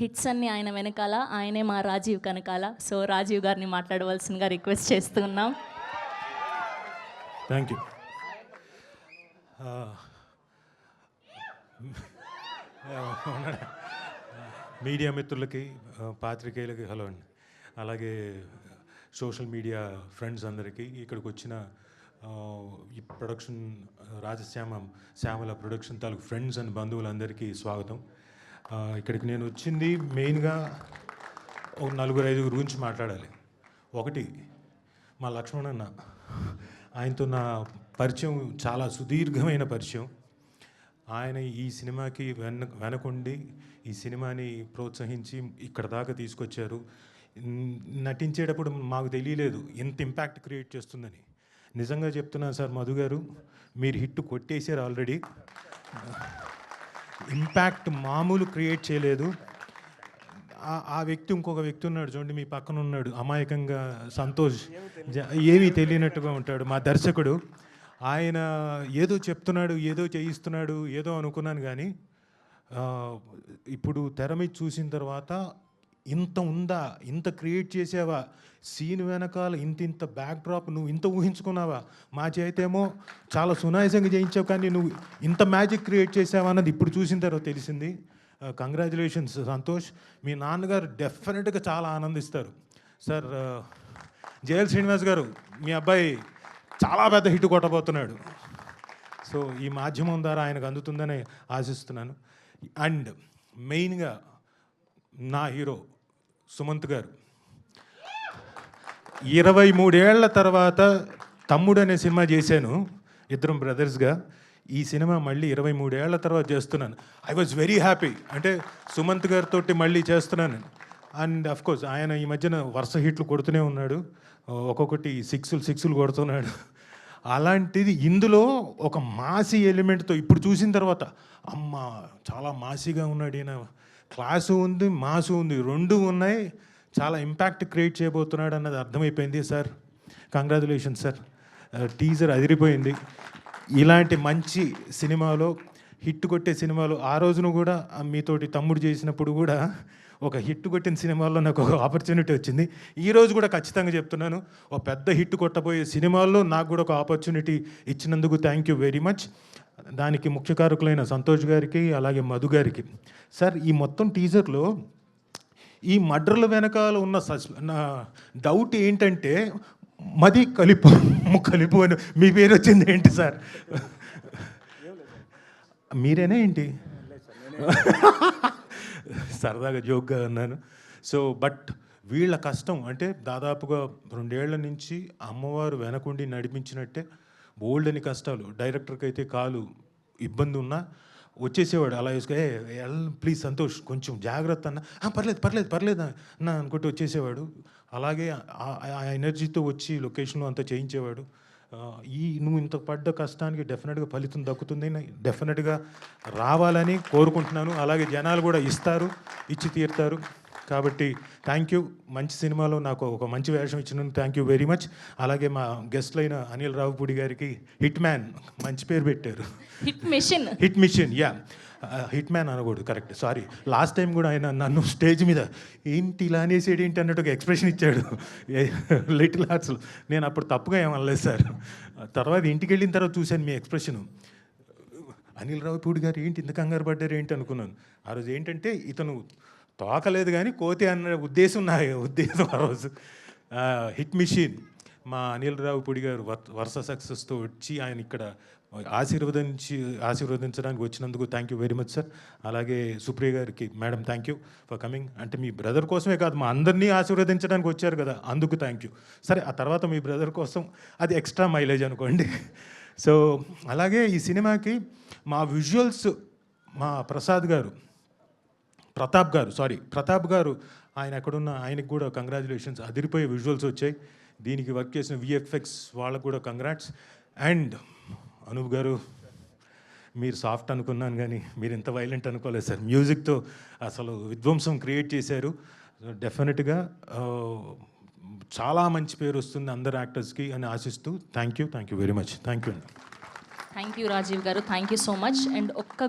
Hits అన్ని ఆయన వెనకాల, ఆయనే మా రాజీవ్ కనకాల. సో రాజీవ్ గారిని మాట్లాడవలసిందిగా రిక్వెస్ట్ చేస్తున్నాం. Thank you. మీడియా మిత్రులకి, పాత్రికేయులకి హలో అండి. అలాగే సోషల్ మీడియా ఫ్రెండ్స్ అందరికీ, ఇక్కడికి వచ్చిన ఈ ప్రొడక్షన్ శ్యామల ప్రొడక్షన్ తాలూకు ఫ్రెండ్స్ అండ్ బంధువులందరికీ స్వాగతం. ఇక్కడికి నేను వచ్చింది మెయిన్గా ఒక 4-5 గురించి మాట్లాడాలి. ఒకటి, మా లక్ష్మణ్ అన్న, ఆయనతో నా పరిచయం చాలా సుదీర్ఘమైన పరిచయం. ఆయన ఈ సినిమాకి వెనకుండి ఈ సినిమాని ప్రోత్సహించి ఇక్కడ దాకా తీసుకొచ్చారు. నటించేటప్పుడు మాకు తెలియలేదు ఇంత ఇంపాక్ట్ క్రియేట్ చేస్తుందని. నిజంగా చెప్తున్నాను సార్, మధు గారు మీరు హిట్ కొట్టేశారు ఆల్రెడీ. ఇంపాక్ట్ మామూలు క్రియేట్ చేయలేదు. ఆ వ్యక్తి, ఇంకొక వ్యక్తి ఉన్నాడు చూడండి, మీ పక్కన ఉన్నాడు, అమాయకంగా సంతోష్, ఏమీ తెలియనట్టుగా ఉంటాడు, మా దర్శకుడు. ఆయన ఏదో చెప్తున్నాడు, ఏదో చేయిస్తున్నాడు, ఏదో అనుకున్నాను. కానీ ఇప్పుడు తెర మీద చూసిన తర్వాత ఇంత ఉందా, ఇంత క్రియేట్ చేసావా, సీన్ వెనకాల ఇంత బ్యాక్డ్రాప్, నువ్వు ఇంత ఊహించుకున్నావా? మా చేతేమో చాలా సునాయాసంగా చేయించావు, కానీ నువ్వు ఇంత మ్యాజిక్ క్రియేట్ చేసావా అన్నది ఇప్పుడు చూసిన తర్వాత తెలిసింది. కంగ్రాచులేషన్స్ సంతోష్. మీ నాన్నగారు డెఫినెట్గా చాలా ఆనందిస్తారు. సార్ జయల్ శ్రీనివాస్ గారు, మీ అబ్బాయి చాలా పెద్ద హిట్ కొట్టబోతున్నాడు. సో ఈ మాధ్యమం ద్వారా ఆయనకు అందుతుందని ఆశిస్తున్నాను. అండ్ మెయిన్గా నా హీరో సుమంత్ గారు 23 ఏళ్ల తర్వాత తమ్ముడు అనే సినిమా చేశాను, ఇద్దరం బ్రదర్స్గా. ఈ సినిమా మళ్ళీ 23 ఏళ్ల తర్వాత చేస్తున్నాను. I was very happy. అంటే సుమంత్ గారితో మళ్ళీ చేస్తున్నాను. అండ్ అఫ్కోర్స్ ఆయన ఈ మధ్యన వరుస హిట్లు కొడుతూనే ఉన్నాడు, ఒక్కొక్కటి సిక్స్లు కొడుతున్నాడు. అలాంటిది ఇందులో ఒక మాసీ ఎలిమెంట్తో ఇప్పుడు చూసిన తర్వాత, అమ్మ చాలా మాసీగా ఉన్నాడు ఈయన, క్లాసు ఉంది, మాసు ఉంది, రెండు ఉన్నాయి, చాలా ఇంపాక్ట్ క్రియేట్ చేయబోతున్నాడు అన్నది అర్థమైపోయింది. సార్ కంగ్రాచులేషన్స్ సార్, టీజర్ అదిరిపోయింది. ఇలాంటి మంచి సినిమాలో, హిట్ కొట్టే సినిమాలో, ఆ రోజున కూడా మీతోటి తమ్ముడు చేసినప్పుడు కూడా ఒక హిట్ కొట్టిన సినిమాల్లో నాకు ఒక ఆపర్చునిటీ వచ్చింది. ఈరోజు కూడా ఖచ్చితంగా చెప్తున్నాను, ఒక పెద్ద హిట్ కొట్టబోయే సినిమాల్లో నాకు కూడా ఒక ఆపర్చునిటీ ఇచ్చినందుకు థ్యాంక్ యూ వెరీ మచ్. దానికి ముఖ్య కారకులైన సంతోష్ గారికి, అలాగే మధు గారికి. సార్ ఈ మొత్తం టీజర్లో ఈ మర్డర్ల వెనకాల ఉన్న డౌట్ ఏంటంటే, మది కలిపు అని మీ పేరు వచ్చింది ఏంటి సార్? మీరేనా ఏంటి? సరదాగా జోక్గా అన్నాను. సో బట్ వీళ్ళ కష్టం అంటే దాదాపుగా 2 ఏళ్ల నుంచి అమ్మవారు వెనకుండి నడిపించినట్టే బోల్డ్ అని కష్టాలు. డైరెక్టర్కి అయితే కాలు ఇబ్బంది ఉన్నా వచ్చేసేవాడు, అలా వేసుకు ప్లీజ్ సంతోష్ కొంచెం జాగ్రత్త అన్న, పర్లేదు అన్న అనుకుంటూ వచ్చేసేవాడు. అలాగే ఆ ఎనర్జీతో వచ్చి లొకేషన్లో అంతా చేయించేవాడు. నువ్వు ఇంత పడ్డ కష్టానికి డెఫినెట్గా ఫలితం దక్కుతుంది, డెఫినెట్గా రావాలని కోరుకుంటున్నాను. అలాగే జనాలు కూడా ఇచ్చి తీరుతారు. కాబట్టి థ్యాంక్ యూ. మంచి సినిమాలో నాకు ఒక మంచి వేషం ఇచ్చినందుకు థ్యాంక్ యూ వెరీ మచ్. అలాగే మా గెస్ట్లైన అనిల్ రావుపూడి గారికి హిట్ మ్యాన్ మంచి పేరు పెట్టారు. Hit mission yeah, hit man అనకూడదు, కరెక్ట్, సారీ. లాస్ట్ టైం కూడా ఆయన నన్ను స్టేజ్ మీద ఏంటి ఇలా అనేసేది ఏంటి అన్నట్టు ఒక ఎక్స్ప్రెషన్ ఇచ్చాడు లిటిల్ హార్ట్స్లో. నేను అప్పుడు తప్పుగా ఏమనలేదు సార్. తర్వాత ఇంటికి వెళ్ళిన తర్వాత చూశాను మీ ఎక్స్ప్రెషను. అనిల్ రావుపూడి గారు ఏంటి ఇంత కంగారు పడ్డారు ఏంటి అనుకున్నాను. ఆ రోజు ఏంటంటే ఇతను తోకలేదు కానీ కోతి అన్న ఉద్దేశం ఆ రోజు. హిట్ మిషన్ మా అనిల్ రావుపూడి గారు వరుస సక్సెస్తో వచ్చి ఆయన ఇక్కడ ఆశీర్వదించడానికి వచ్చినందుకు thank you very much sir. అలాగే సుప్రియ గారికి, madam thank you for coming. అంటే మీ బ్రదర్ కోసమే కాదు, మా అందరినీ ఆశీర్వదించడానికి వచ్చారు కదా, అందుకు థ్యాంక్ యూ. సరే, ఆ తర్వాత మీ బ్రదర్ కోసం అది ఎక్స్ట్రా మైలేజ్ అనుకోండి. సో అలాగే ఈ సినిమాకి మా విజువల్స్ మా ప్రతాప్ గారు ఆయన ఎక్కడున్న ఆయనకు కూడా కంగ్రాచులేషన్స్. అదిరిపోయే విజువల్స్ వచ్చాయి. దీనికి వర్క్ చేసిన విఎఫ్ఎక్స్ వాళ్ళకు కూడా కంగ్రాట్స్. అండ్ అనూప్ గారు, మీరు సాఫ్ట్ అనుకున్నాను కానీ మీరు ఇంత వైలెంట్ అనుకోలేదు సార్. మ్యూజిక్తో అసలు విధ్వంసం క్రియేట్ చేశారు. డెఫినెట్గా చాలా మంచి పేరు వస్తుంది అందరు యాక్టర్స్కి అని ఆశిస్తూ thank you very much. Thank you Rajiv గారు, thank you so much. And ఒక్క